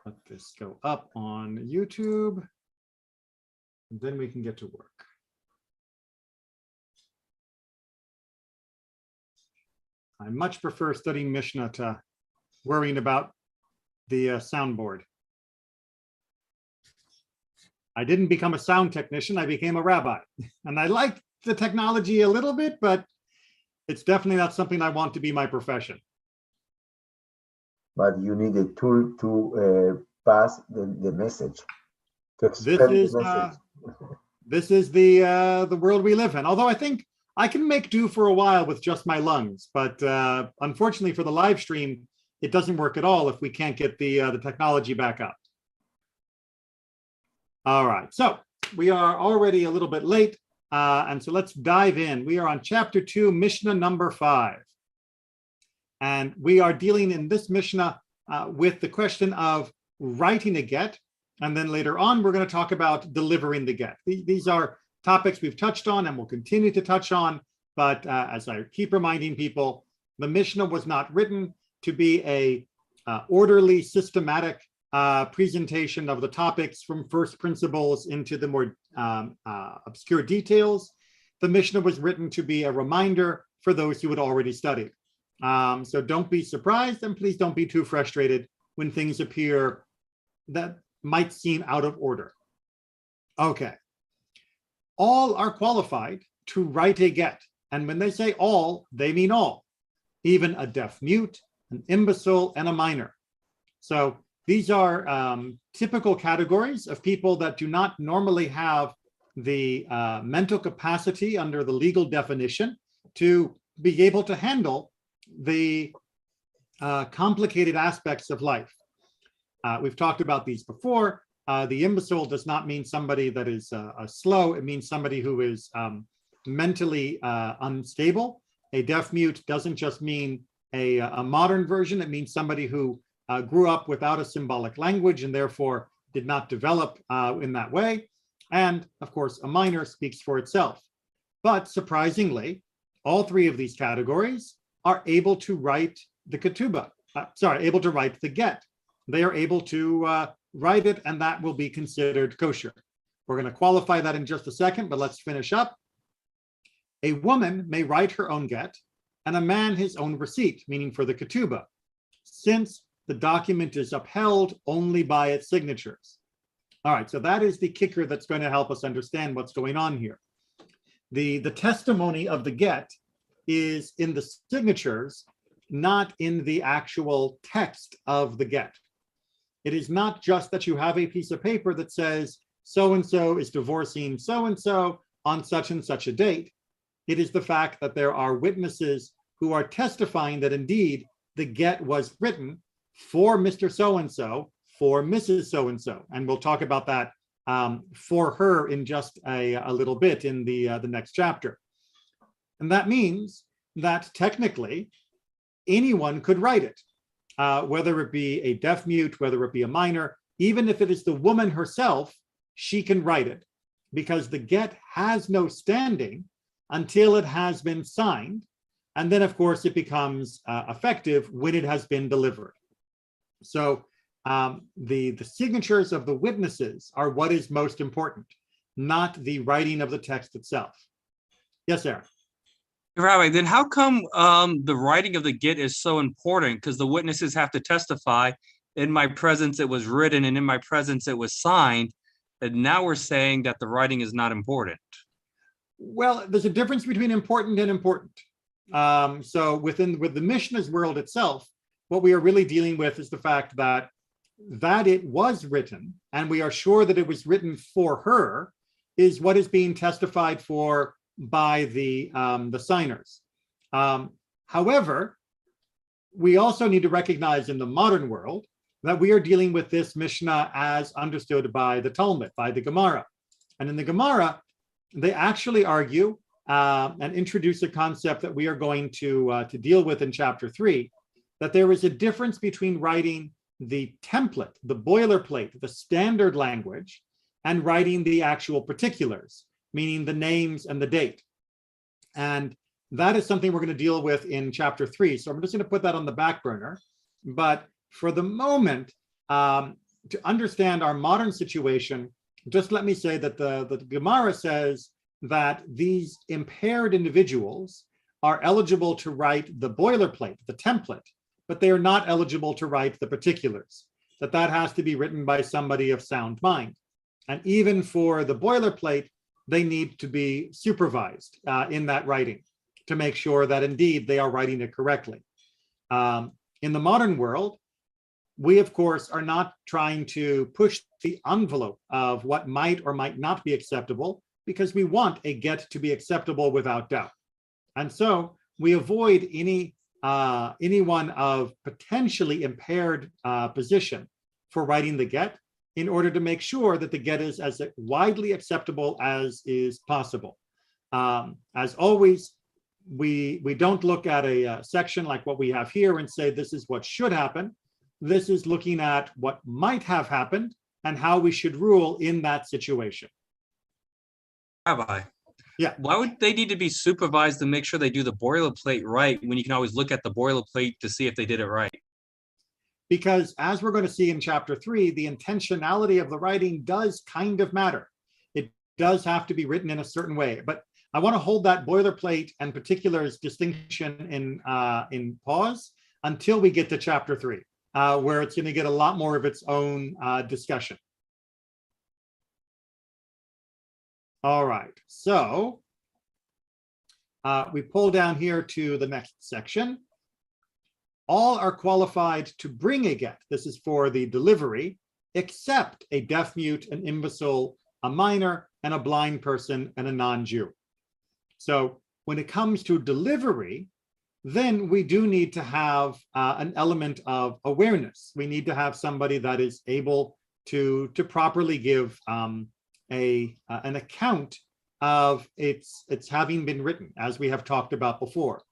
let this go up on YouTube, and then we can get to work. I much prefer studying Mishnah to worrying about the soundboard. I didn't become a sound technician, I became a rabbi. And I like the technology a little bit, but it's definitely not something I want to be my profession. But you need a tool to pass the message, to express the message. This is the world we live in. Although I think I can make do for a while with just my lungs, but unfortunately for the live stream, it doesn't work at all if we can't get the technology back up. All right, so we are already a little bit late, and so let's dive in. We are on chapter 2, Mishnah number 5. And we are dealing in this Mishnah with the question of writing a get, and then later on, we're going to talk about delivering the get. These are topics we've touched on and will continue to touch on, but as I keep reminding people, the Mishnah was not written to be a orderly, systematic presentation of the topics from first principles into the more obscure details. The Mishnah was written to be a reminder for those who had already studied. So don't be surprised, and please don't be too frustrated when things appear that might seem out of order. Okay. All are qualified to write a get. And when they say all, they mean all, even a deaf mute, an imbecile, and a minor. So these are typical categories of people that do not normally have the mental capacity under the legal definition to be able to handle the complicated aspects of life. We've talked about these before. The imbecile does not mean somebody that is slow. It means somebody who is mentally unstable. A deaf mute doesn't just mean a modern version. It means somebody who grew up without a symbolic language and therefore did not develop in that way. And of course, a minor speaks for itself. But surprisingly, all three of these categories are able to write the ketubah, able to write the get. They are able to write it, and that will be considered kosher. We're going to qualify that in just a second, but let's finish up. A woman may write her own get, and a man his own receipt, meaning for the ketubah, since the document is upheld only by its signatures. All right, so that is the kicker that's going to help us understand what's going on here. The testimony of the get is in the signatures, not in the actual text of the get. It is not just that you have a piece of paper that says so-and-so is divorcing so-and-so on such and such a date. It is the fact that there are witnesses who are testifying that indeed the get was written for Mr. So-and-so, for Mrs. So-and-so. And we'll talk about that for her in just a little bit in the next chapter. And that means that technically anyone could write it. Whether it be a deaf mute, whether it be a minor, even if it is the woman herself, she can write it because the get has no standing until it has been signed. And then, of course, it becomes effective when it has been delivered. So the signatures of the witnesses are what is most important, not the writing of the text itself. Yes, Aaron. Rabbi, then how come the writing of the get is so important? Because the witnesses have to testify, in my presence it was written, and in my presence it was signed, and now we're saying that the writing is not important. Well, there's a difference between important and important. So with the Mishnah's world itself, what we are really dealing with is the fact that it was written, and we are sure that it was written for her, is what is being testified for by the signers. However, we also need to recognize in the modern world that we are dealing with this Mishnah as understood by the Talmud, by the Gemara. And in the Gemara, they actually argue and introduce a concept that we are going to deal with in chapter 3, that there is a difference between writing the template, the boilerplate, the standard language, and writing the actual particulars, meaning the names and the date. And that is something we're going to deal with in chapter 3. So I'm just going to put that on the back burner. But for the moment, to understand our modern situation, just let me say that the Gemara says that these impaired individuals are eligible to write the boilerplate, the template, but they are not eligible to write the particulars, that has to be written by somebody of sound mind. And even for the boilerplate, they need to be supervised in that writing to make sure that indeed they are writing it correctly. In the modern world, we, of course, are not trying to push the envelope of what might or might not be acceptable, because we want a get to be acceptable without doubt. And so we avoid anyone of potentially impaired position for writing the get in order to make sure that the get is as widely acceptable as is possible. As always, we don't look at a section like what we have here and say this is what should happen. This is looking at what might have happened and how we should rule in that situation. Rabbi, yeah, why would they need to be supervised to make sure they do the boilerplate right when you can always look at the boilerplate to see if they did it right? Because as we're going to see in chapter 3, the intentionality of the writing does kind of matter. It does have to be written in a certain way. But I want to hold that boilerplate and particulars distinction in pause until we get to chapter 3, where it's going to get a lot more of its own discussion. All right, so we pull down here to the next section. All are qualified to bring a get. This is for the delivery, except a deaf mute, an imbecile, a minor, and a blind person, and a non-Jew. So when it comes to delivery, then we do need to have an element of awareness. We need to have somebody that is able to properly give an account of its having been written, as we have talked about before.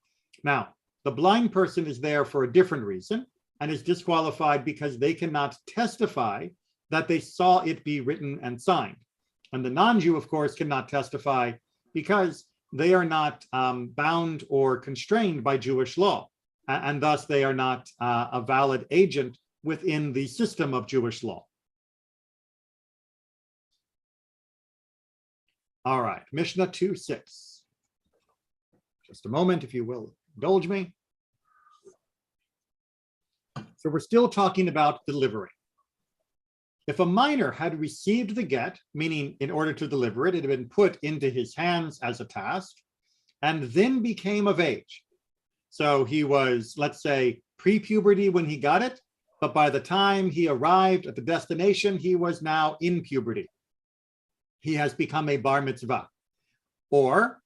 Now, the blind person is there for a different reason and is disqualified because they cannot testify that they saw it be written and signed. And the non-Jew, of course, cannot testify because they are not bound or constrained by Jewish law, and thus they are not a valid agent within the system of Jewish law. All right, Mishnah 2:6. Just a moment, if you will indulge me. So we're still talking about delivery. If a minor had received the get, meaning in order to deliver it, it had been put into his hands as a task, and then became of age. So he was, let's say, pre-puberty when he got it, but by the time he arrived at the destination, he was now in puberty. He has become a bar mitzvah. Or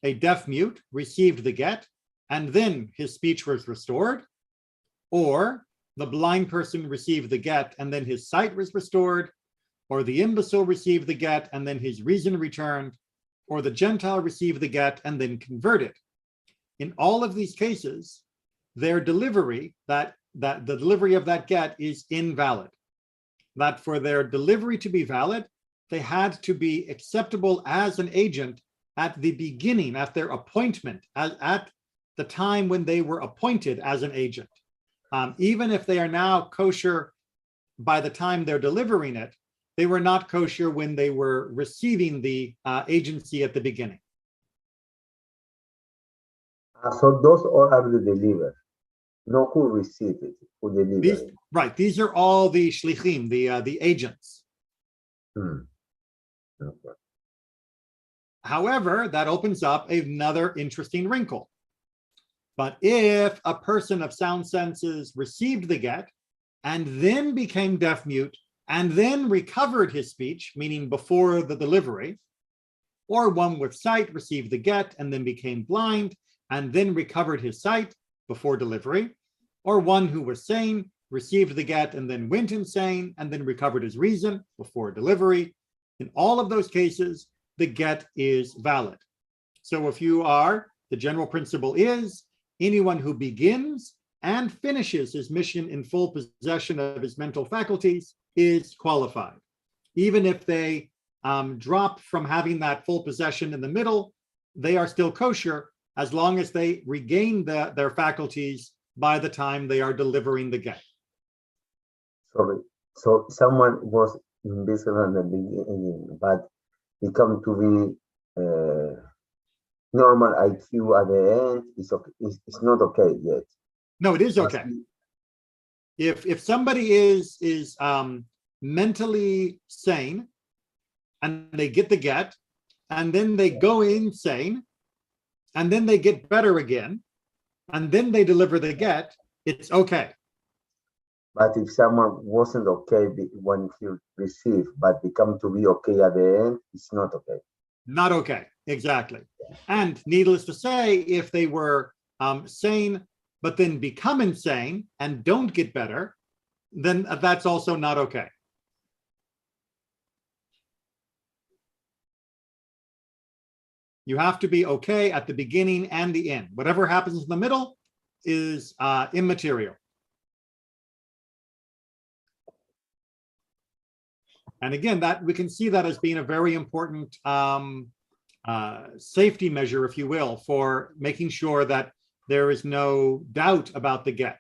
a deaf mute received the get, and then his speech was restored. Or the blind person received the get, and then his sight was restored. Or the imbecile received the get, and then his reason returned. Or the Gentile received the get, and then converted. In all of these cases, their delivery, the delivery of that get is invalid. That for their delivery to be valid, they had to be acceptable as an agent at the beginning, at their appointment, at the time when they were appointed as an agent. Even if they are now kosher by the time they're delivering it, they were not kosher when they were receiving the agency at the beginning. So those all are the deliver, not who received it, who delivered it. Right, these are all the shlichim, the agents. Okay. However, that opens up another interesting wrinkle. But if a person of sound senses received the get and then became deaf mute and then recovered his speech, meaning before the delivery, or one with sight received the get and then became blind and then recovered his sight before delivery, or one who was sane received the get and then went insane and then recovered his reason before delivery, in all of those cases, the get is valid. So if you are, the general principle is, anyone who begins and finishes his mission in full possession of his mental faculties is qualified. Even if they drop from having that full possession in the middle, they are still kosher as long as they regain their faculties by the time they are delivering the get. Sorry, So someone was invisible in the beginning, but become to be normal IQ at the end. It's okay. It's not okay yet. No, it is okay. If somebody is mentally sane and they get the get, and then they go insane, and then they get better again, and then they deliver the get, it's okay. But if someone wasn't okay when he received, but become to be okay at the end, it's not okay. Not okay, exactly. And needless to say, if they were sane, but then become insane and don't get better, then that's also not okay. You have to be okay at the beginning and the end. Whatever happens in the middle is immaterial. And again, that we can see that as being a very important safety measure, if you will, for making sure that there is no doubt about the get.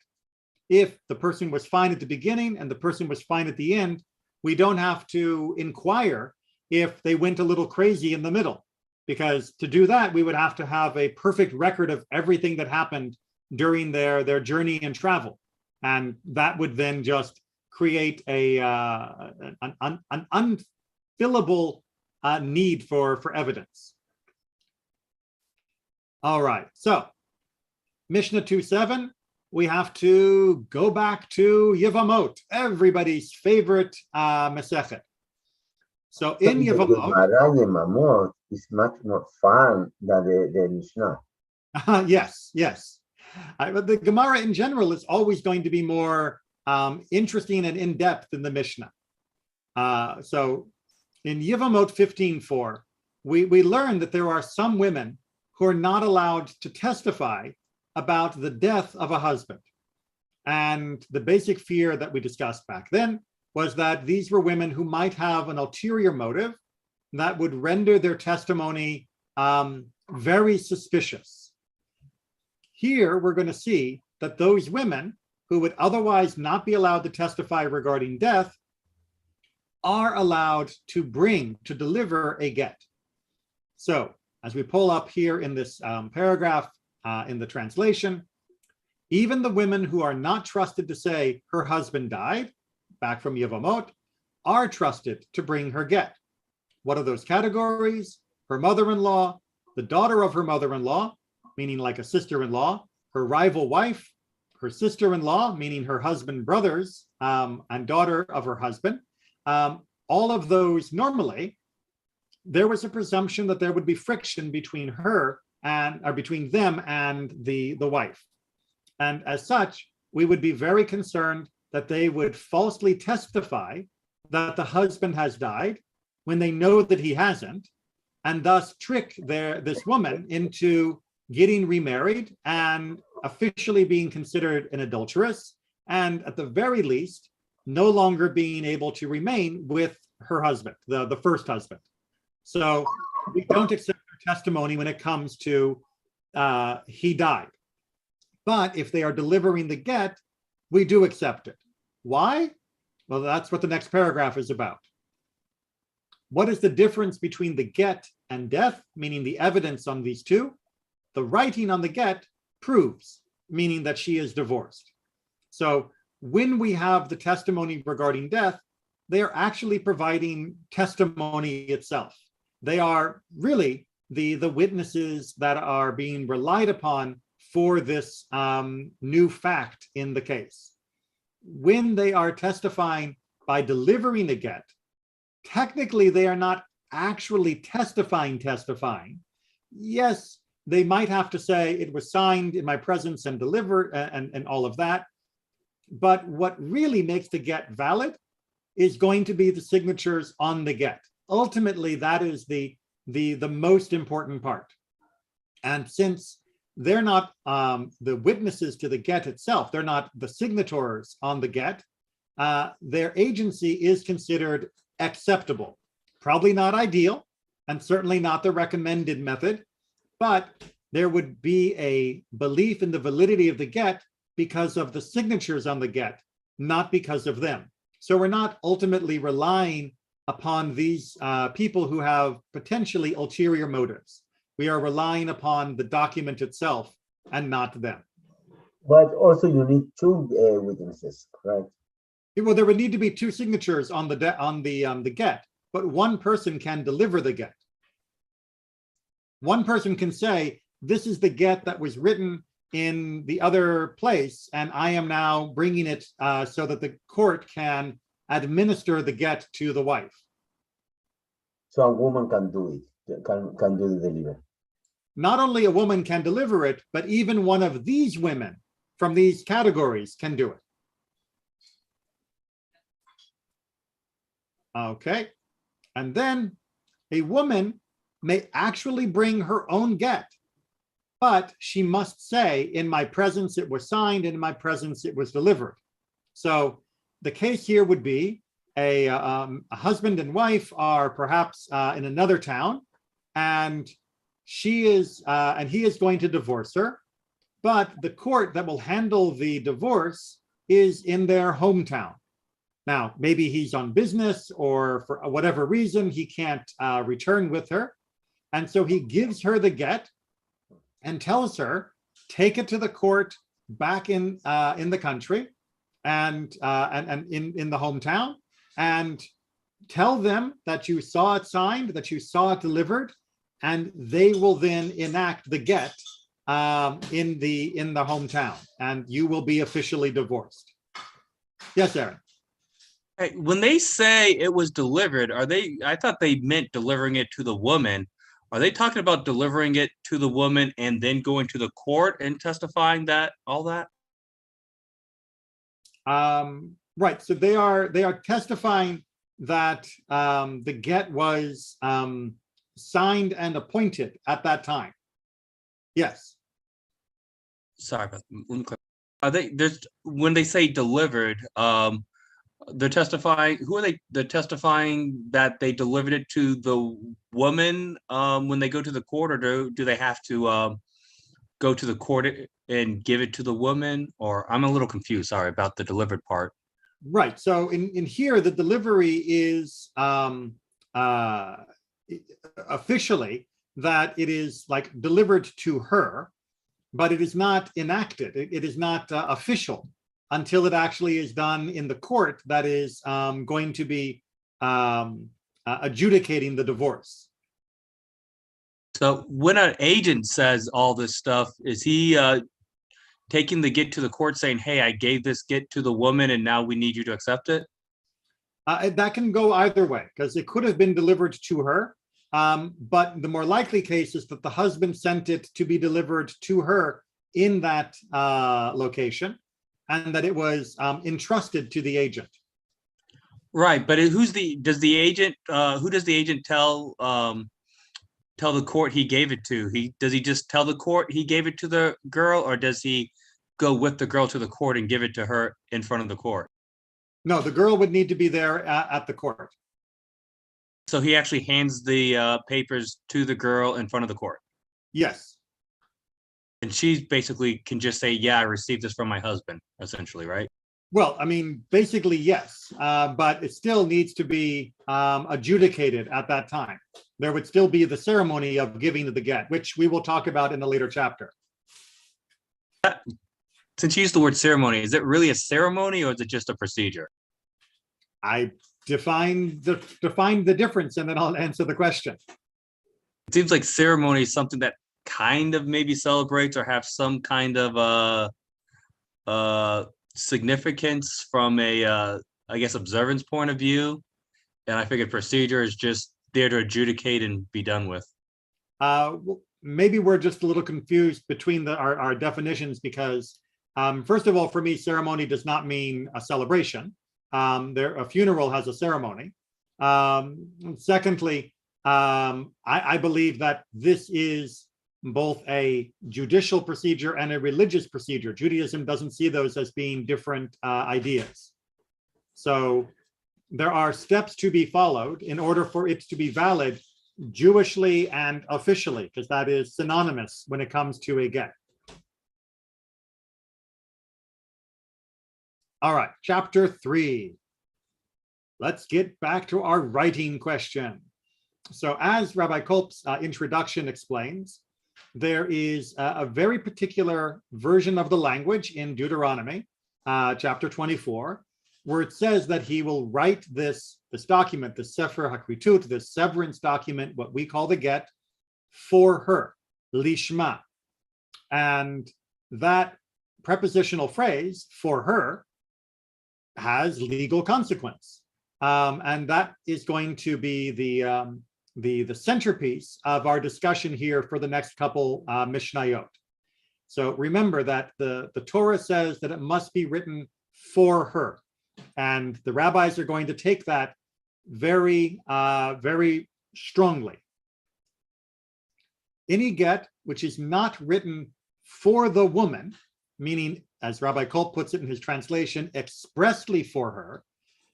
If the person was fine at the beginning and the person was fine at the end, we don't have to inquire if they went a little crazy in the middle, because to do that, we would have to have a perfect record of everything that happened during their journey and travel. And that would then just create an unfillable need for evidence. All right, so Mishnah 2:7, we have to go back to Yevamot, everybody's favorite Masechet. So in Yevamot is much more fun than the Mishnah. Yes. But the Gemara in general is always going to be more interesting and in-depth than the Mishnah. So in Yevamot 15:4, we learn that there are some women who are not allowed to testify about the death of a husband. And the basic fear that we discussed back then was that these were women who might have an ulterior motive that would render their testimony very suspicious. Here, we're going to see that those women who would otherwise not be allowed to testify regarding death are allowed to deliver a get. So, as we pull up here in this paragraph in the translation, even the women who are not trusted to say her husband died, back from Yevamot, are trusted to bring her get. What are those categories? Her mother-in-law, the daughter of her mother-in-law, meaning like a sister-in-law, her rival wife, her sister-in-law, meaning her husband, brothers, and daughter of her husband. All of those, normally, there was a presumption that there would be friction between between them and the wife. And as such, we would be very concerned that they would falsely testify that the husband has died when they know that he hasn't, and thus trick this woman into getting remarried and officially being considered an adulteress, and at the very least, no longer being able to remain with her husband, the first husband. So we don't accept her testimony when it comes to he died. But if they are delivering the get, we do accept it. Why? Well, that's what the next paragraph is about. What is the difference between the get and death, meaning the evidence on these two? The writing on the get proves, meaning that she is divorced. So when we have the testimony regarding death, they are actually providing testimony itself. They are really the witnesses that are being relied upon for this new fact in the case. When they are testifying by delivering the get, technically they are not actually testifying. Yes, they might have to say it was signed in my presence and delivered and all of that. But what really makes the get valid is going to be the signatures on the get. Ultimately, that is the most important part. And since they're not the witnesses to the get itself, they're not the signatories on the get, their agency is considered acceptable. Probably not ideal, and certainly not the recommended method, but there would be a belief in the validity of the get because of the signatures on the get, not because of them. So we're not ultimately relying upon these people who have potentially ulterior motives. We are relying upon the document itself and not them. But also you need two witnesses, correct? Well, there would need to be two signatures on the get, but one person can deliver the get. One person can say, this is the get that was written in the other place, and I am now bringing it so that the court can administer the get to the wife. So a woman can do it, can do the delivery. Not only a woman can deliver it, but even one of these women from these categories can do it. Okay, and then a woman may actually bring her own get, but she must say, in my presence it was signed, and in my presence it was delivered. So the case here would be a husband and wife are perhaps in another town, and she is and he is going to divorce her, but the court that will handle the divorce is in their hometown. Now, maybe he's on business, or for whatever reason, he can't return with her. And so he gives her the get and tells her, take it to the court back in the country and in the hometown, and tell them that you saw it signed, that you saw it delivered, and they will then enact the get in the hometown, and you will be officially divorced. Yes, Aaron. Hey, when they say it was delivered, I thought they meant delivering it to the woman. Are they talking about delivering it to the woman and then going to the court and testifying all that? Right. So they are testifying that the get was signed and appointed at that time. Yes. Sorry, but let me clarify. When they say delivered, they're testifying. Who are they? They're testifying that they delivered it to the woman when they go to the court, or do they have to go to the court and give it to the woman? Or I'm a little confused. Sorry about the delivered part. Right. So in here, the delivery is officially that it is like delivered to her, but it is not enacted. It is not official until it actually is done in the court that is going to be adjudicating the divorce. So when an agent says all this stuff, is he taking the get to the court saying, hey, I gave this get to the woman and now we need you to accept it? That can go either way, because it could have been delivered to her. But the more likely case is that the husband sent it to be delivered to her in that location, and that it was entrusted to the agent. Right, but who does the agent tell the court he gave it to? Does he just tell the court he gave it to the girl, or does he go with the girl to the court and give it to her in front of the court? No, the girl would need to be there at the court. So he actually hands the papers to the girl in front of the court. Yes. And she basically can just say, yeah, I received this from my husband, essentially, right? Well, I mean, basically, yes, but it still needs to be adjudicated at that time. There would still be the ceremony of giving the get, which we will talk about in a later chapter. Since you used the word ceremony, is it really a ceremony or is it just a procedure? I define the difference, and then I'll answer the question. It seems like ceremony is something that kind of maybe celebrates or have some kind of significance from a I guess observance point of view, and I figured procedure is just there to adjudicate and be done with. Maybe we're just a little confused between our definitions, because first of all, for me, ceremony does not mean a celebration. A funeral has a ceremony. Secondly, I believe that this is both a judicial procedure and a religious procedure. Judaism doesn't see those as being different ideas. So there are steps to be followed in order for it to be valid Jewishly and officially, because that is synonymous when it comes to a get. All right, chapter 3. let's get back to our writing question. So as Rabbi Kolb's introduction explains, there is a very particular version of the language in Deuteronomy, chapter 24, where it says that he will write this document, the Sefer HaKritut, this severance document, what we call the get, for her, lishma. And that prepositional phrase, for her, has legal consequence. And that is going to be the centerpiece of our discussion here for the next couple Mishnayot. So remember that the Torah says that it must be written for her. And the rabbis are going to take that very, very strongly. Any get which is not written for the woman, meaning, as Rabbi Kolb puts it in his translation, expressly for her,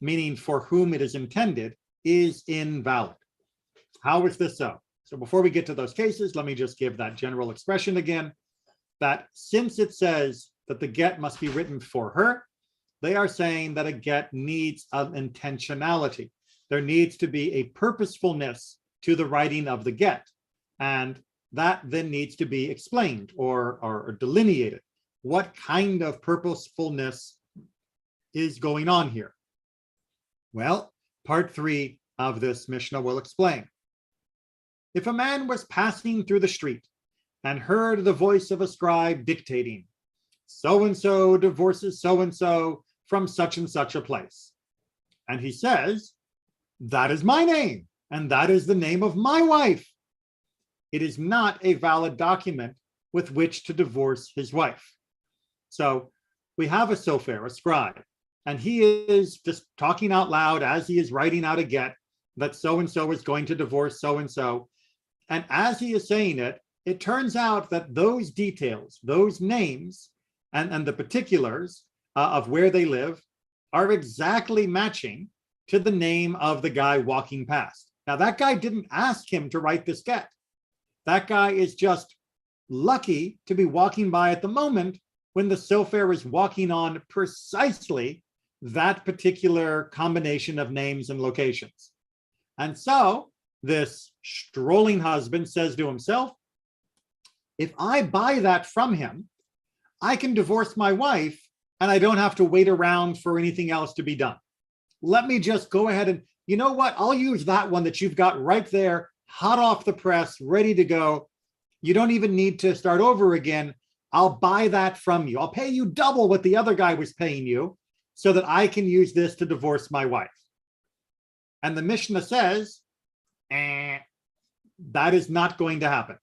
meaning for whom it is intended, is invalid. How is this so? So before we get to those cases, let me just give that general expression again, that since it says that the get must be written for her, they are saying that a get needs an intentionality. There needs to be a purposefulness to the writing of the get. And that then needs to be explained or delineated. What kind of purposefulness is going on here? Well, part 3 of this Mishnah will explain. If a man was passing through the street and heard the voice of a scribe dictating, so-and-so divorces so-and-so from such and such a place, and he says, that is my name, and that is the name of my wife, it is not a valid document with which to divorce his wife. So we have a sofer, a scribe, and he is just talking out loud as he is writing out a get that so-and-so is going to divorce so-and-so. And as he is saying it, it turns out that those details, those names, and the particulars of where they live are exactly matching to the name of the guy walking past. Now, that guy didn't ask him to write this get. That guy is just lucky to be walking by at the moment when the sofer is walking on precisely that particular combination of names and locations. And so this strolling husband says to himself, if I buy that from him, I can divorce my wife and I don't have to wait around for anything else to be done. Let me just go ahead and, you know what? I'll use that one that you've got right there, hot off the press, ready to go. You don't even need to start over again. I'll buy that from you. I'll pay you double what the other guy was paying you so that I can use this to divorce my wife. And the Mishnah says, that is not going to happen,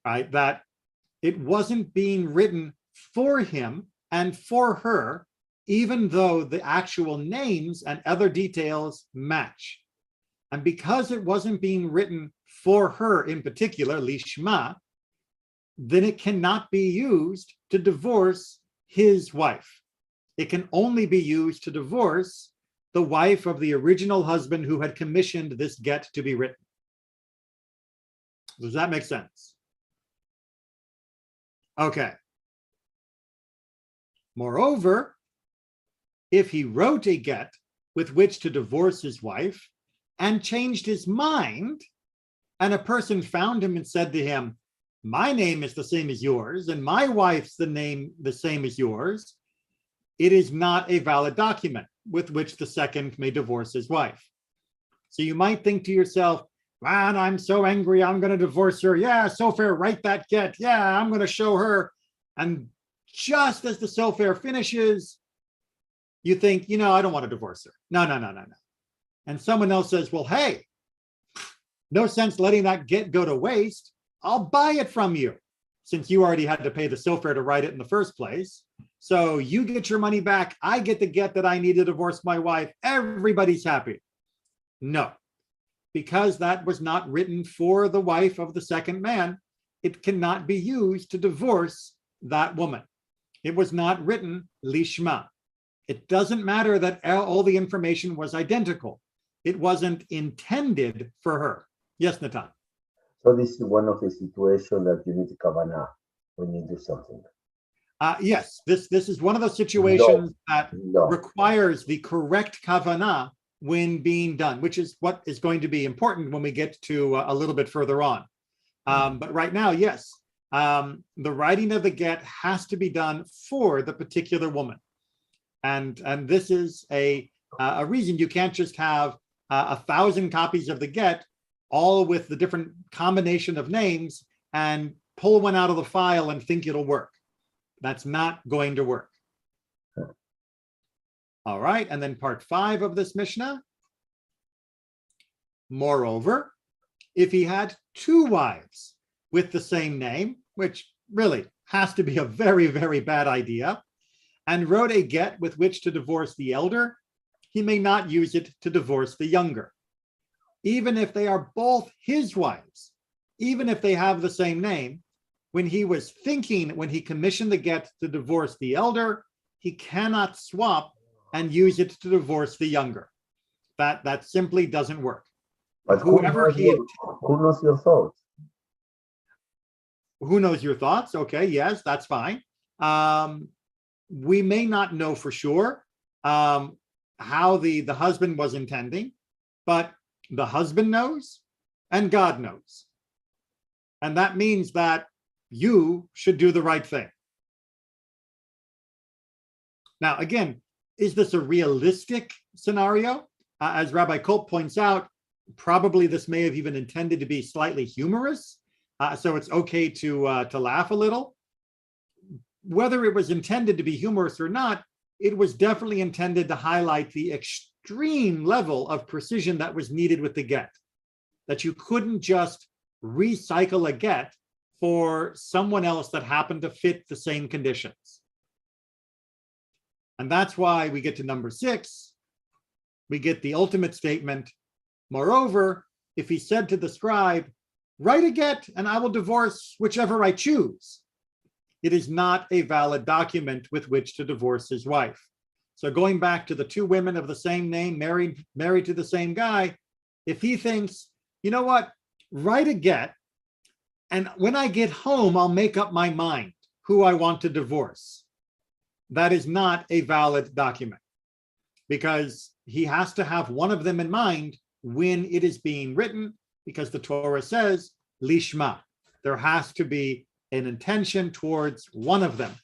right? That it wasn't being written for him and for her, even though the actual names and other details match. And because it wasn't being written for her in particular, lishma, then it cannot be used to divorce his wife. It can only be used to divorce the wife of the original husband who had commissioned this get to be written. Does that make sense? Okay. Moreover, if he wrote a get with which to divorce his wife and changed his mind, and a person found him and said to him, my name is the same as yours, and my wife's the same as yours, it is not a valid document with which the second may divorce his wife. So you might think to yourself, man, I'm so angry, I'm going to divorce her. Yeah, sofer, write that get. Yeah, I'm going to show her. And just as the sofer finishes, you think, I don't want to divorce her. No. And someone else says, well, hey, no sense letting that get go to waste. I'll buy it from you, since you already had to pay the sofer to write it in the first place. So you get your money back. I get the get that I need to divorce my wife. Everybody's happy. No, because that was not written for the wife of the second man, it cannot be used to divorce that woman. It was not written lishma. It doesn't matter that all the information was identical. It wasn't intended for her. Yes, Natan. So this is one of the situations that you need kavanah when you do something. Yes, this is one of those situations that requires the correct kavanah when being done, which is what is going to be important when we get to a little bit further on. But right now, yes, the writing of the get has to be done for the particular woman. And this is a reason you can't just have 1,000 copies of the get, all with the different combination of names, and pull one out of the file and think it'll work. That's not going to work. All right, and then part 5 of this Mishnah. Moreover, if he had 2 wives with the same name, which really has to be a very, very bad idea, and wrote a get with which to divorce the elder, he may not use it to divorce the younger. Even if they are both his wives, even if they have the same name, when he commissioned the get to divorce the elder, he cannot swap and use it to divorce the younger. That simply doesn't work. But who knows your thoughts? Who knows your thoughts? Okay, yes, that's fine. We may not know for sure how the husband was intending, but the husband knows and God knows. And that means that you should do the right thing. Now, again, is this a realistic scenario? As Rabbi Kolb points out, probably this may have even intended to be slightly humorous. So it's okay to laugh a little. Whether it was intended to be humorous or not, it was definitely intended to highlight the extreme level of precision that was needed with the get, that you couldn't just recycle a get for someone else that happened to fit the same conditions. And that's why we get to number 6. We get the ultimate statement. Moreover, if he said to the scribe, write a get and I will divorce whichever I choose, it is not a valid document with which to divorce his wife. So going back to the 2 women of the same name, married to the same guy, if he thinks, you know what, write a get, and when I get home, I'll make up my mind who I want to divorce. That is not a valid document, because he has to have one of them in mind when it is being written, because the Torah says, lishma. There has to be an intention towards one of them,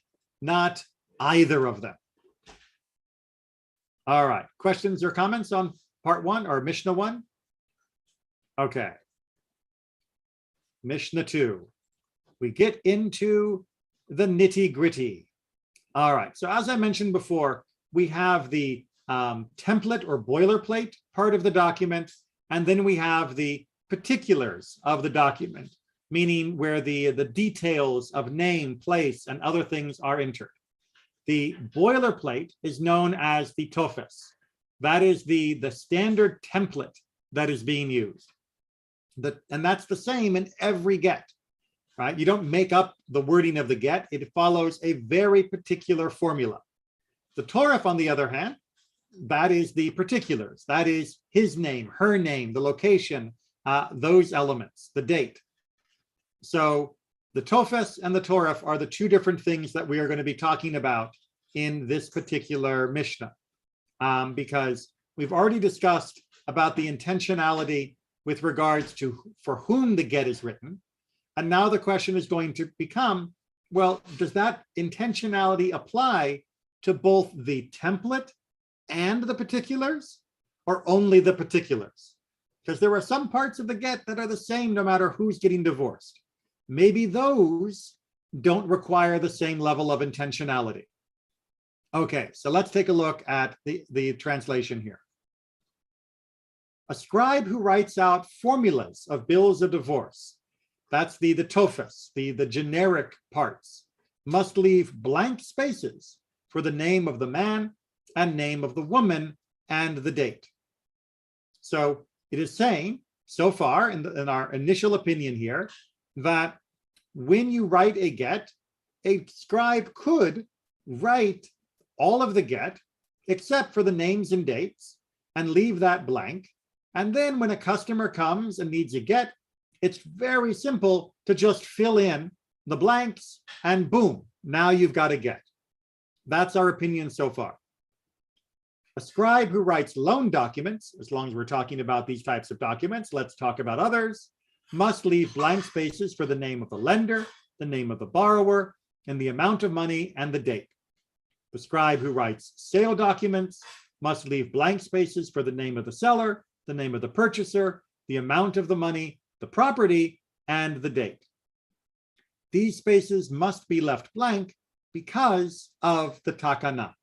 not either of them. All right, questions or comments on part 1 or Mishnah 1? Okay. Mishnah 2. We get into the nitty-gritty. All right, so as I mentioned before, we have the template or boilerplate part of the document, and then we have the particulars of the document, meaning where the details of name, place, and other things are entered. The boilerplate is known as the tofes. That is the standard template that is being used. And that's the same in every get, right? You don't make up the wording of the get. It follows a very particular formula. The Torah, on the other hand, that is the particulars. That is his name, her name, the location, those elements, the date. So the Tofes and the Torah are the 2 different things that we are going to be talking about in this particular Mishnah, because we've already discussed about the intentionality with regards to for whom the get is written. And now the question is going to become, well, does that intentionality apply to both the template and the particulars, or only the particulars? Because there are some parts of the get that are the same no matter who's getting divorced. Maybe those don't require the same level of intentionality. Okay, so let's take a look at the translation here. A scribe who writes out formulas of bills of divorce, that's the tofes, the generic parts, must leave blank spaces for the name of the man and name of the woman and the date. So it is saying, so far in our initial opinion here, that when you write a get, a scribe could write all of the get except for the names and dates and leave that blank. And then when a customer comes and needs a get, it's very simple to just fill in the blanks and boom, now you've got a get. That's our opinion so far. A scribe who writes loan documents, as long as we're talking about these types of documents, let's talk about others, must leave blank spaces for the name of the lender, the name of the borrower, and the amount of money and the date. The scribe who writes sale documents must leave blank spaces for the name of the seller, the name of the purchaser, the amount of the money, the property, and the date. These spaces must be left blank because of the takana.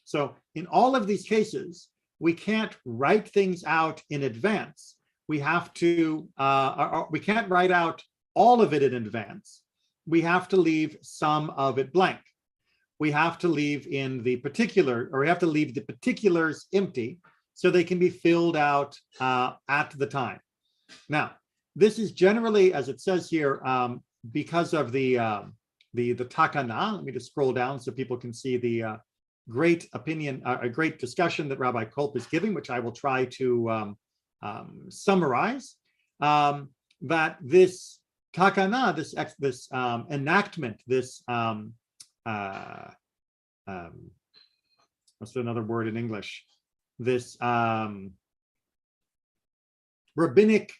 So in all of these cases, we can't write things out in advance. We have to, we can't write out all of it in advance. We have to leave some of it blank. We have to leave in the particular, or we have to leave the particulars empty so they can be filled out at the time. Now, this is generally, as it says here, because of the takana. Let me just scroll down so people can see the great opinion, a great discussion that Rabbi Kolp is giving, which I will try to summarize. That this takana, this enactment, this what's another word in English? This rabbinic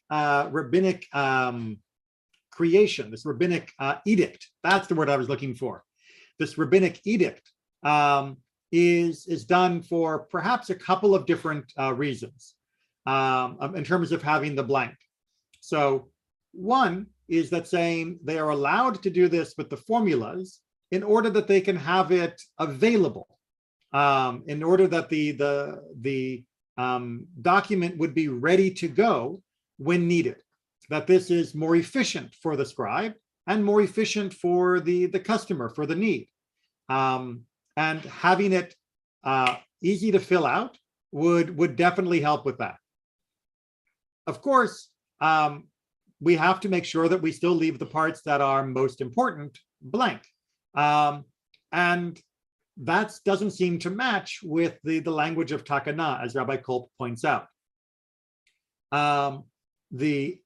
creation, this rabbinic edict. That's the word I was looking for. This rabbinic edict is done for perhaps a couple of different reasons in terms of having the blank. So one is that saying they are allowed to do this with the formulas in order that they can have it available, in order that the document would be ready to go when needed, that this is more efficient for the scribe and more efficient for the customer, for the need. And having it easy to fill out would definitely help with that. Of course, we have to make sure that we still leave the parts that are most important blank. And that doesn't seem to match with the language of takana, as Rabbi Kolp points out. The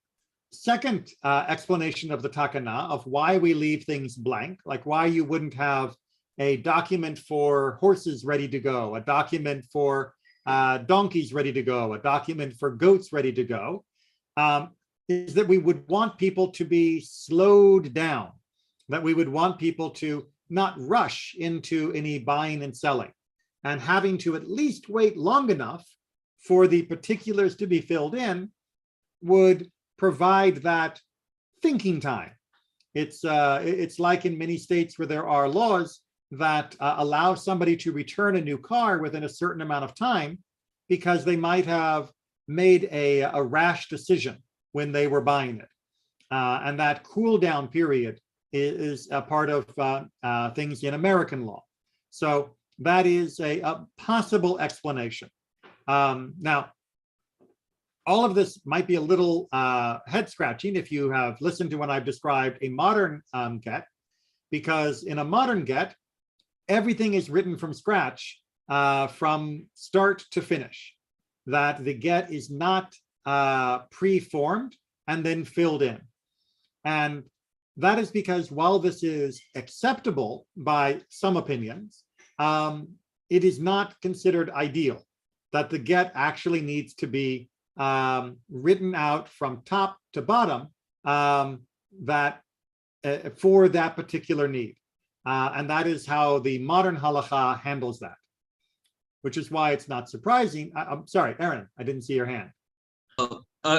second explanation of the takana, of why we leave things blank, like why you wouldn't have a document for horses ready to go, a document for donkeys ready to go, a document for goats ready to go, is that we would want people to be slowed down, that we would want people to not rush into any buying and selling, and having to at least wait long enough for the particulars to be filled in would provide that thinking time. It's like in many states where there are laws that allow somebody to return a new car within a certain amount of time because they might have made a rash decision when they were buying it. And that cool down period is a part of things in American law. So that is a possible explanation. Now, all of this might be a little head scratching if you have listened to when I've described a modern get, because in a modern get, everything is written from scratch from start to finish, that the get is not pre-formed and then filled in. And that is because while this is acceptable by some opinions, it is not considered ideal, that the get actually needs to be written out from top to bottom that for that particular need. And that is how the modern halacha handles that, which is why it's not surprising. I'm sorry, Aaron, I didn't see your hand.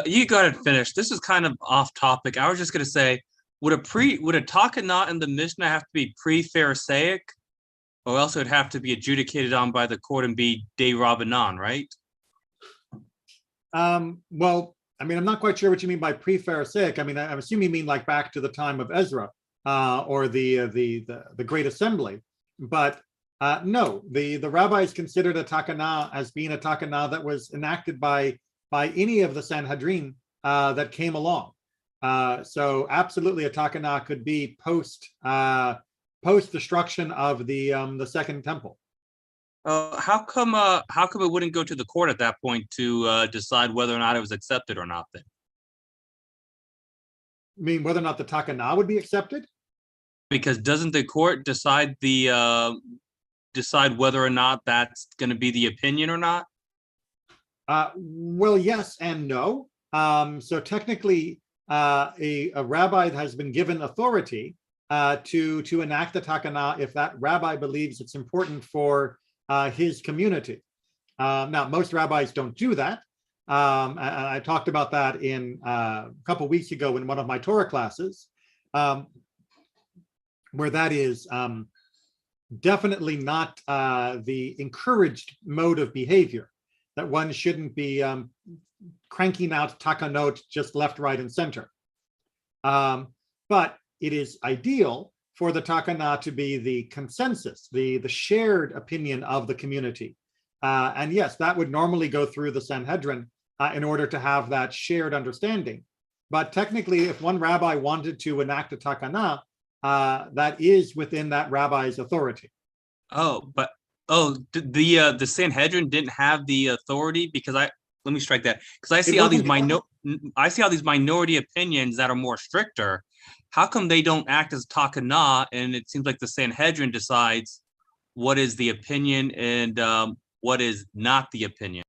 You go ahead and finish. This is kind of off topic. I was just going to say, would a takana in the Mishnah have to be pre-Pharisaic, or else it would have to be adjudicated on by the court and be de Rabbanan, right? Well, I mean, I'm not quite sure what you mean by pre-Pharisaic. I mean, I'm assuming you mean like back to the time of Ezra or the Great Assembly. But no, the rabbis considered a takana as being a takana that was enacted by any of the Sanhedrin that came along. So absolutely, a takana could be post destruction of the Second Temple. How come it wouldn't go to the court at that point to decide whether or not it was accepted or not then? I mean, whether or not the takana would be accepted? Because doesn't the court decide the decide whether or not that's going to be the opinion or not? Well, yes and no. So technically, a rabbi has been given authority to enact a takana if that rabbi believes it's important for his community. Now, most rabbis don't do that. And I talked about that in a couple weeks ago in one of my Torah classes, where that is definitely not the encouraged mode of behavior, that one shouldn't be cranking out takanot just left, right, and center. But it is ideal for the takana to be the consensus, the shared opinion of the community. And yes, that would normally go through the Sanhedrin in order to have that shared understanding. But technically, if one rabbi wanted to enact a takana, that is within that rabbi's authority. The Sanhedrin didn't have the authority because let me strike that, because I see all these minority opinions that are more stricter. How come they don't act as takana? And it seems like the Sanhedrin decides what is the opinion and what is not the opinion.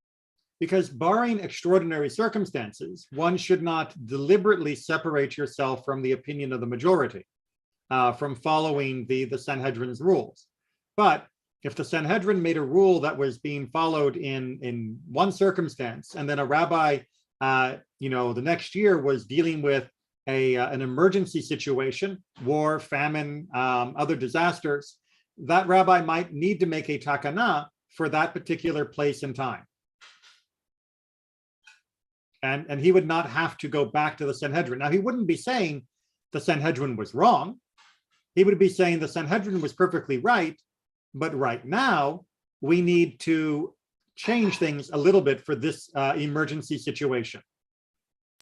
Because barring extraordinary circumstances, one should not deliberately separate yourself from the opinion of the majority, from following the Sanhedrin's rules. But if the Sanhedrin made a rule that was being followed in one circumstance, and then a rabbi, the next year was dealing with an emergency situation, war, famine, other disasters, that rabbi might need to make a takana for that particular place and time. And he would not have to go back to the Sanhedrin. Now, he wouldn't be saying the Sanhedrin was wrong. He would be saying the Sanhedrin was perfectly right, but right now we need to change things a little bit for this emergency situation.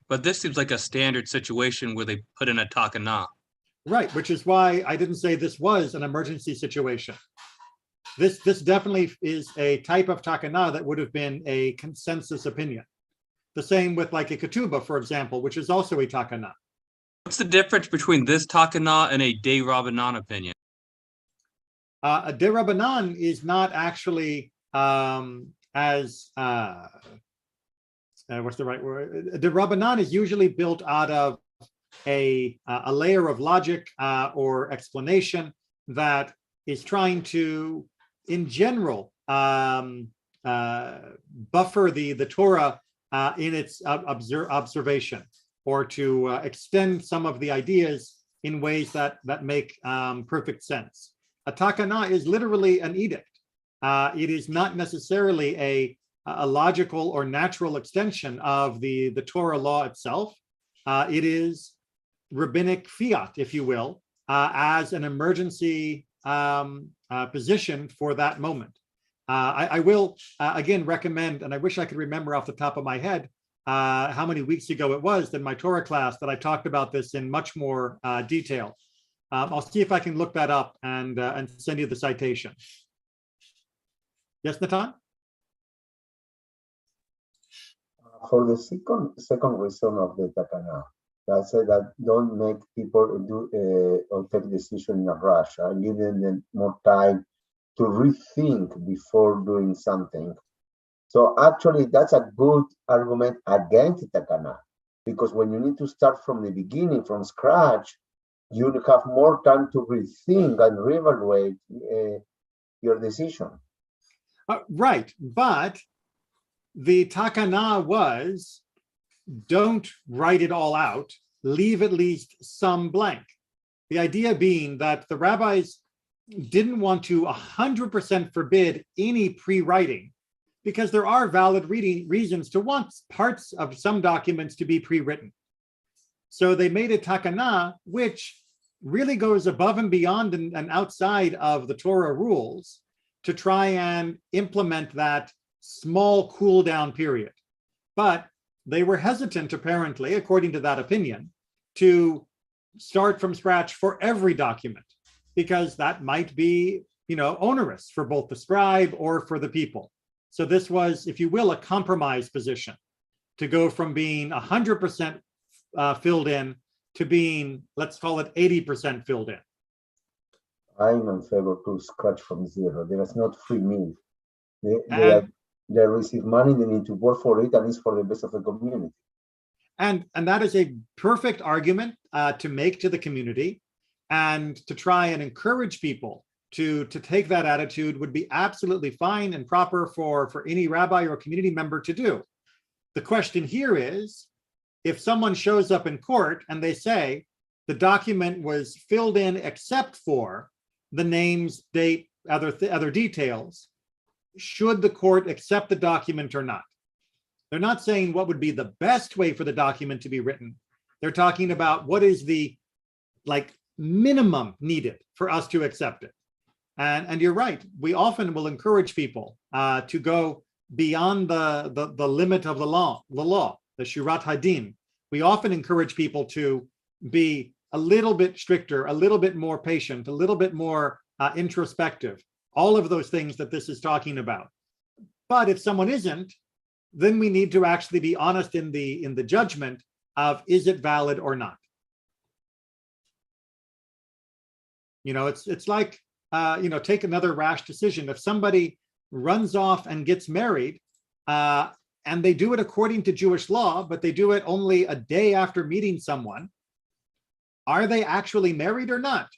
But this seems like a standard situation where they put in a takana. Right, which is why I didn't say this was an emergency situation. This definitely is a type of takana that would have been a consensus opinion. The same with like a ketubah, for example, which is also a takana. What's the difference between this takana and a de Rabbanan opinion? A de Rabbanan is not actually what's the right word? A de Rabbanan is usually built out of a layer of logic or explanation that is trying to, in general, buffer the Torah in its observation, or to extend some of the ideas in ways that make perfect sense. A takana is literally an edict. It is not necessarily a logical or natural extension of the Torah law itself. It is rabbinic fiat, if you will, as an emergency position for that moment. I will again recommend, and I wish I could remember off the top of my head how many weeks ago it was in my Torah class that I talked about this in much more detail. I'll see if I can look that up and send you the citation. Yes, Natan? For the second reason of the takana, that said that don't make people do or take decision in a rush. Give them more time to rethink before doing something. So actually, that's a good argument against takana, because when you need to start from the beginning, from scratch, you have more time to rethink and reevaluate your decision. Right, but the takana was, don't write it all out, leave at least some blank. The idea being that the rabbis didn't want to 100% forbid any pre-writing, because there are valid reasons to want parts of some documents to be pre-written. So they made a takana which really goes above and beyond and outside of the Torah rules to try and implement that small cool down period. But they were hesitant, apparently, according to that opinion, to start from scratch for every document, because that might be, onerous for both the scribe or for the people. So this was, if you will, a compromise position to go from being 100% filled in to being, let's call it 80% filled in. I'm in favor to scratch from zero. There is not free meal. And They receive money, they need to work for it, and it's for the best of the community. and that is a perfect argument to make to the community, and to try and encourage people to take that attitude would be absolutely fine and proper for any rabbi or community member to do. The question here is, if someone shows up in court and they say the document was filled in except for the names, date, other details, should the court accept the document or not? They're not saying what would be the best way for the document to be written. They're talking about what is the minimum needed for us to accept it. And you're right, we often will encourage people to go beyond the limit of the law, the Shurat Hadin. We often encourage people to be a little bit stricter, a little bit more patient, a little bit more introspective, all of those things that this is talking about. But if someone isn't, then we need to actually be honest in the judgment of, is it valid or not? It's like, take another rash decision. If somebody runs off and gets married, and they do it according to Jewish law, but they do it only a day after meeting someone, are they actually married or not?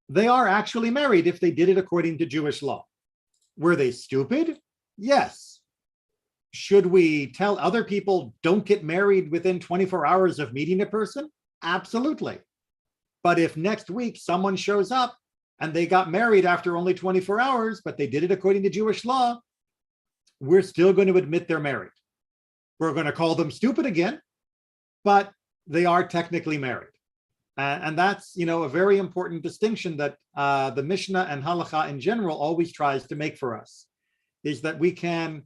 They are actually married if they did it according to Jewish law. Were they stupid? Yes. Should we tell other people don't get married within 24 hours of meeting a person? Absolutely. But if next week someone shows up and they got married after only 24 hours, but they did it according to Jewish law, we're still going to admit they're married. We're going to call them stupid again, but they are technically married. And that's, a very important distinction that the Mishnah and Halakha in general always tries to make for us, is that we can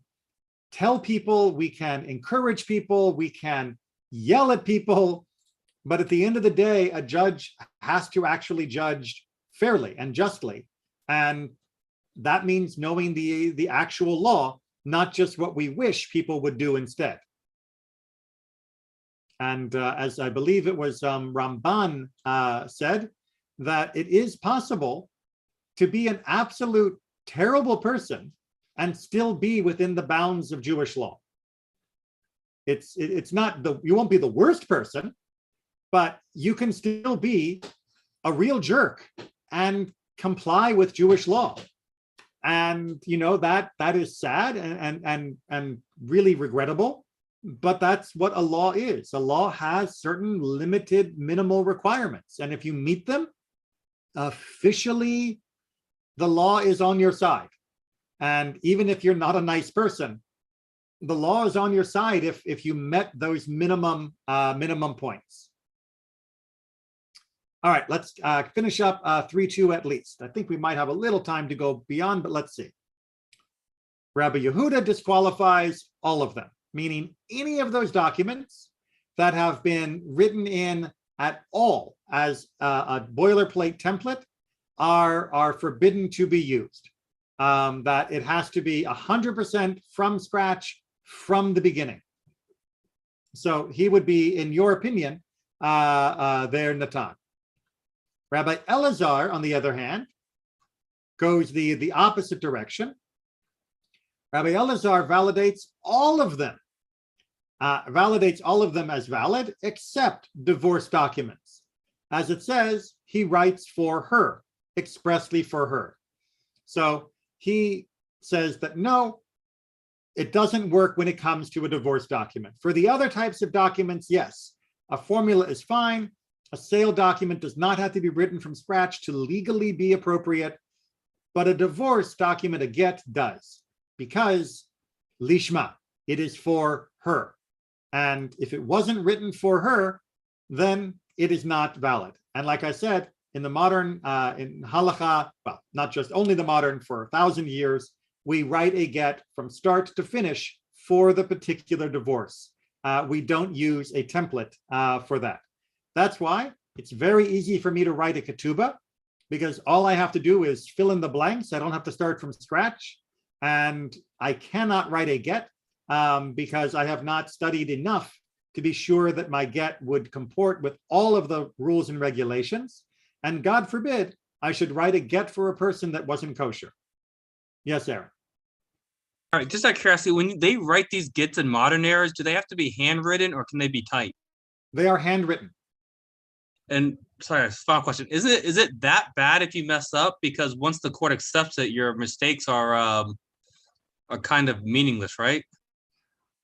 tell people, we can encourage people, we can yell at people, but at the end of the day, a judge has to actually judge fairly and justly. And that means knowing the actual law, not just what we wish people would do instead. And as I believe it was Ramban said, that it is possible to be an absolute terrible person and still be within the bounds of Jewish law. It's not you won't be the worst person, but you can still be a real jerk and comply with Jewish law. And that is sad and really regrettable. But that's what a law is. A law has certain limited minimal requirements. And if you meet them, officially, the law is on your side. And even if you're not a nice person, the law is on your side if you met those minimum points. All right, let's finish up 3-2 at least. I think we might have a little time to go beyond, but let's see. Rabbi Yehuda disqualifies all of them, meaning any of those documents that have been written in at all as a boilerplate template are forbidden to be used. That it has to be 100% from scratch from the beginning. So he would be, in your opinion, their Natan. Rabbi Elazar, on the other hand, goes the opposite direction. Rabbi Elazar validates all of them. As valid, except divorce documents. As it says, he writes for her, expressly for her. So he says that no, it doesn't work when it comes to a divorce document. For the other types of documents, yes, a formula is fine. A sale document does not have to be written from scratch to legally be appropriate, but a divorce document, a get, does, because lishma, it is for her. And if it wasn't written for her, then it is not valid. And like I said, in the modern, in halakha, well, not just only the modern, for 1,000 years, we write a get from start to finish for the particular divorce. We don't use a template for that. That's why it's very easy for me to write a ketubah, because all I have to do is fill in the blanks. I don't have to start from scratch. And I cannot write a get because I have not studied enough to be sure that my get would comport with all of the rules and regulations. And God forbid, I should write a get for a person that wasn't kosher. Yes, Aaron. All right, just out of curiosity, when they write these gets in modern eras, do they have to be handwritten or can they be typed? They are handwritten. And sorry, final question. Is it that bad if you mess up? Because once the court accepts it, your mistakes are kind of meaningless, right?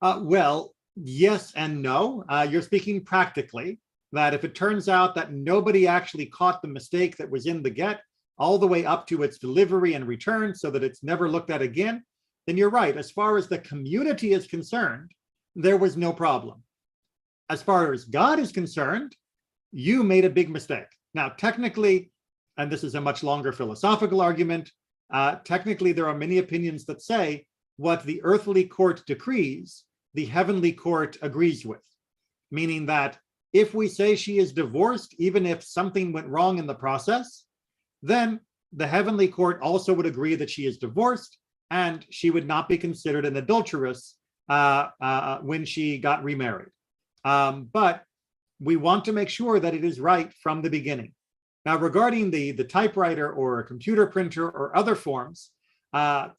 Well, yes and no. You're speaking practically, that if it turns out that nobody actually caught the mistake that was in the get all the way up to its delivery and return so that it's never looked at again, then you're right. As far as the community is concerned, there was no problem. As far as God is concerned, you made a big mistake. Now, technically, and this is a much longer philosophical argument, technically there are many opinions that say what the earthly court decrees, the heavenly court agrees with, meaning that if we say she is divorced, even if something went wrong in the process, then the heavenly court also would agree that she is divorced and she would not be considered an adulteress when she got remarried. But we want to make sure that it is right from the beginning. Now, regarding the typewriter or a computer printer or other forms,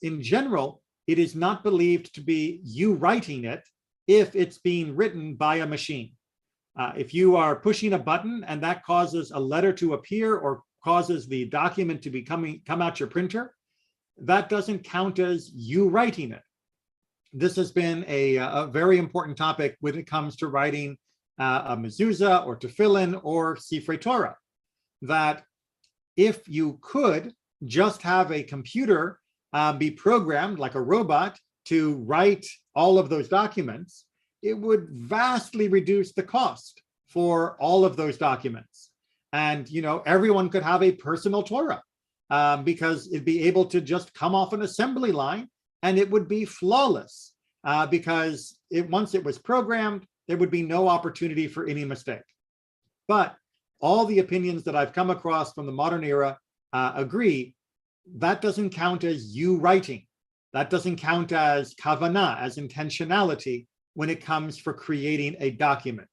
in general, it is not believed to be you writing it if it's being written by a machine. If you are pushing a button and that causes a letter to appear or causes the document to come out your printer, that doesn't count as you writing it. This has been a very important topic when it comes to writing a mezuzah or tefillin or sifrei Torah, that if you could just have a computer be programmed like a robot to write all of those documents, it would vastly reduce the cost for all of those documents. And, everyone could have a personal Torah because it'd be able to just come off an assembly line and it would be flawless because once it was programmed, there would be no opportunity for any mistake. But all the opinions that I've come across from the modern era agree that doesn't count as you writing. That doesn't count as kavanah, as intentionality, when it comes for creating a document.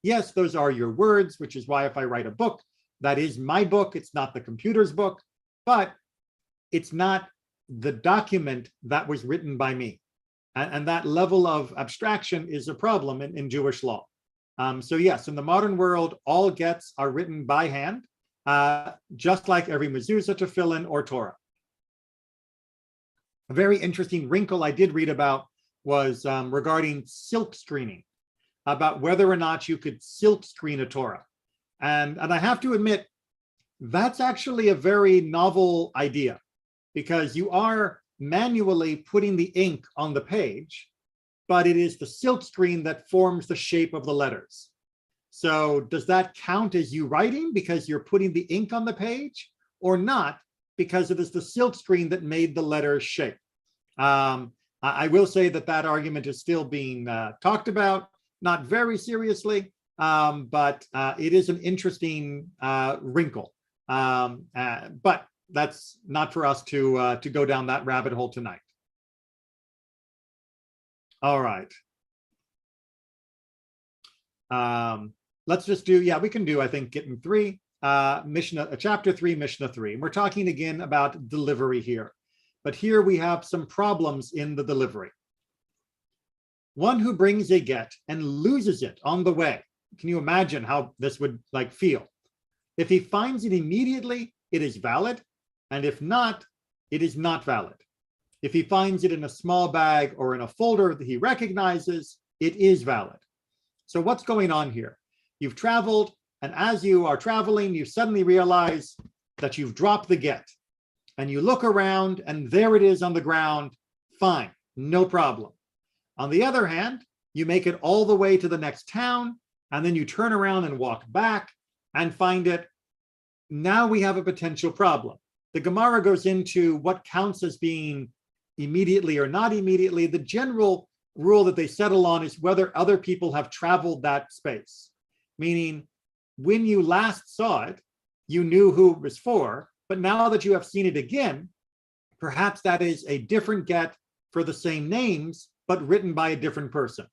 Yes, those are your words, which is why if I write a book, that is my book. It's not the computer's book, but it's not the document that was written by me. And that level of abstraction is a problem in Jewish law. So yes, in the modern world, all gets are written by hand, just like every mezuzah, tefillin, or Torah. A very interesting wrinkle I did read about was regarding silk screening, about whether or not you could silk screen a Torah. And I have to admit, that's actually a very novel idea, because you are manually putting the ink on the page, but it is the silk screen that forms the shape of the letters. So does that count as you writing because you're putting the ink on the page, or not because it is the silk screen that made the letters shape? I will say that argument is still being talked about, not very seriously, but it is an interesting wrinkle. But that's not for us to go down that rabbit hole tonight. All right. Let's just do, we can do, I think, Gittin 3, Mishnah, chapter 3, Mishnah 3. And we're talking again about delivery here. But here we have some problems in the delivery. One who brings a get and loses it on the way. Can you imagine how this would feel? If he finds it immediately, it is valid. And if not, it is not valid. If he finds it in a small bag or in a folder that he recognizes, it is valid. So what's going on here? You've traveled, and as you are traveling, you suddenly realize that you've dropped the get. And you look around, and there it is on the ground. Fine, no problem. On the other hand, you make it all the way to the next town, and then you turn around and walk back and find it. Now we have a potential problem. The Gemara goes into what counts as being immediately or not immediately. The general rule that they settle on is whether other people have traveled that space, meaning when you last saw it, you knew who it was for, but now that you have seen it again, perhaps that is a different get for the same names, but written by a different person.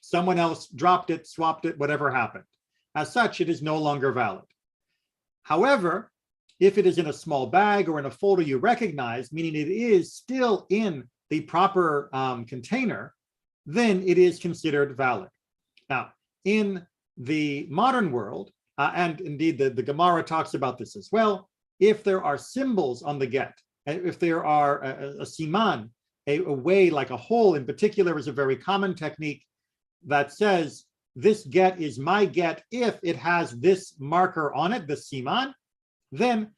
Someone else dropped it, swapped it, whatever happened. As such, it is no longer valid. However, If it is in a small bag or in a folder you recognize, meaning it is still in the proper container, then it is considered valid. Now, in the modern world, and indeed the Gemara talks about this as well, if there are symbols on the get, if there are a siman, a way like a hole in particular is a very common technique that says, this get is my get if it has this marker on it, this siman, then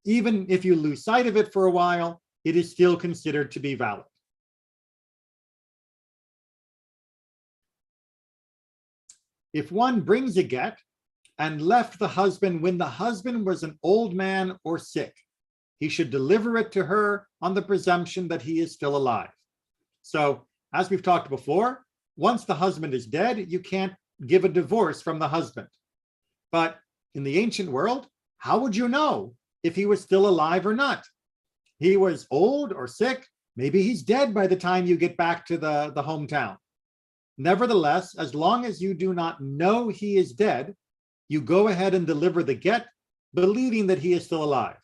even if you lose sight of it for a while, it is still considered to be valid. If one brings a get and left the husband when the husband was an old man or sick, he should deliver it to her on the presumption that he is still alive. So, as we've talked before, once the husband is dead, you can't give a divorce from the husband. But in the ancient world, how would you know if he was still alive or not? He was old or sick. Maybe he's dead by the time you get back to the hometown. Nevertheless, as long as you do not know he is dead, you go ahead and deliver the get, believing that he is still alive.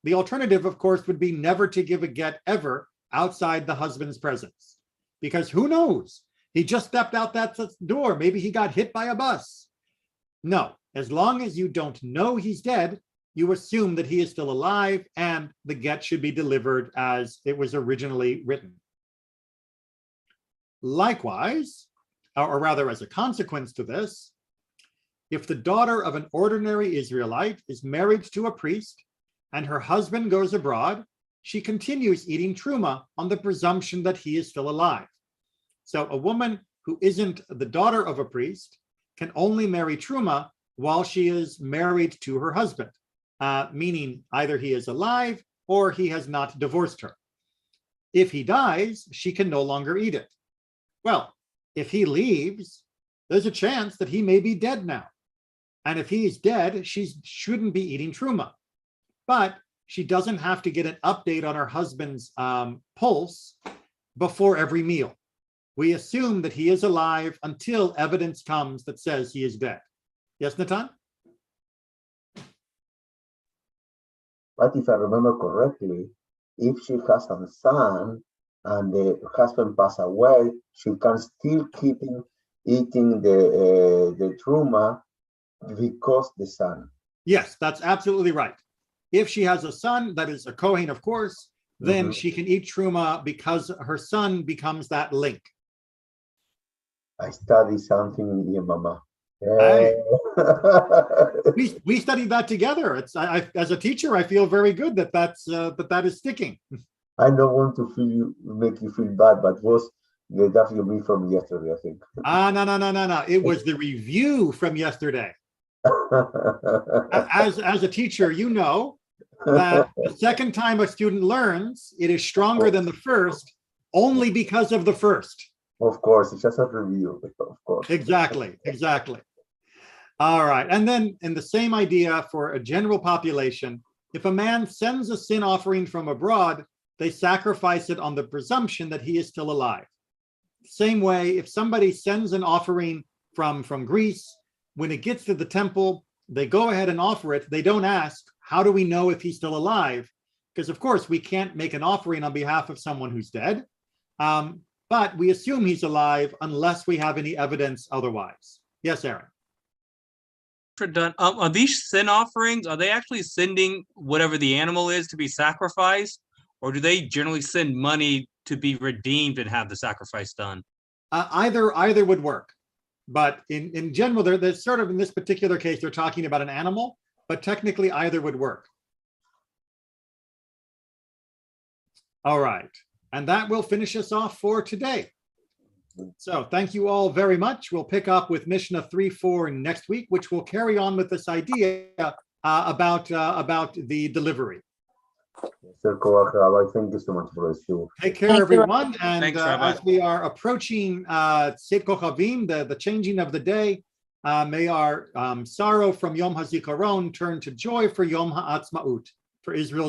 The alternative, of course, would be never to give a get ever outside the husband's presence. Because who knows? He just stepped out that door. Maybe he got hit by a bus. No, as long as you don't know he's dead, you assume that he is still alive and the get should be delivered as it was originally written. Likewise, or rather as a consequence to this, if the daughter of an ordinary Israelite is married to a priest and her husband goes abroad, she continues eating truma on the presumption that he is still alive. So a woman who isn't the daughter of a priest can only marry truma while she is married to her husband, meaning either he is alive or he has not divorced her. If he dies, she can no longer eat it. Well, if he leaves, there's a chance that he may be dead now. And if he's dead, she shouldn't be eating truma. But she doesn't have to get an update on her husband's pulse before every meal. We assume that he is alive until evidence comes that says he is dead. Yes, Natan? But if I remember correctly, if she has a son and the husband passed away, she can still keep eating the truma because the son. Yes, that's absolutely right. If she has a son that is a Kohen, of course, then she can eat truma because her son becomes that link. I studied something in your mama. We studied that together. As a teacher, I feel very good that that is sticking. I don't want to make you feel bad, but was the WB from yesterday, I think. No. It was the review from yesterday. As a teacher, you know that the second time a student learns, it is stronger than the first, only because of the first. Of course, it's just a review, of course. Exactly. All right. And then in the same idea for a general population, if a man sends a sin offering from abroad, they sacrifice it on the presumption that he is still alive. Same way, if somebody sends an offering from Greece, when it gets to the temple, they go ahead and offer it. They don't ask, how do we know if he's still alive? Because, of course, we can't make an offering on behalf of someone who's dead. But we assume he's alive unless we have any evidence otherwise. Yes, Aaron. Are these sin offerings, are they actually sending whatever the animal is to be sacrificed? Or do they generally send money to be redeemed and have the sacrifice done? Either would work. But in general, they're sort of, in this particular case, they're talking about an animal, but technically either would work. All right. And that will finish us off for today. So thank you all very much. We'll pick up with Mishnah 3-4 next week, which will carry on with this idea about the delivery. Rabbi, thank you so much for this. Take care, everyone. And thanks, as we are approaching Tzeit Kochavim, the changing of the day, may our sorrow from Yom HaZikaron turn to joy for Yom HaAtzmaut, for Israel's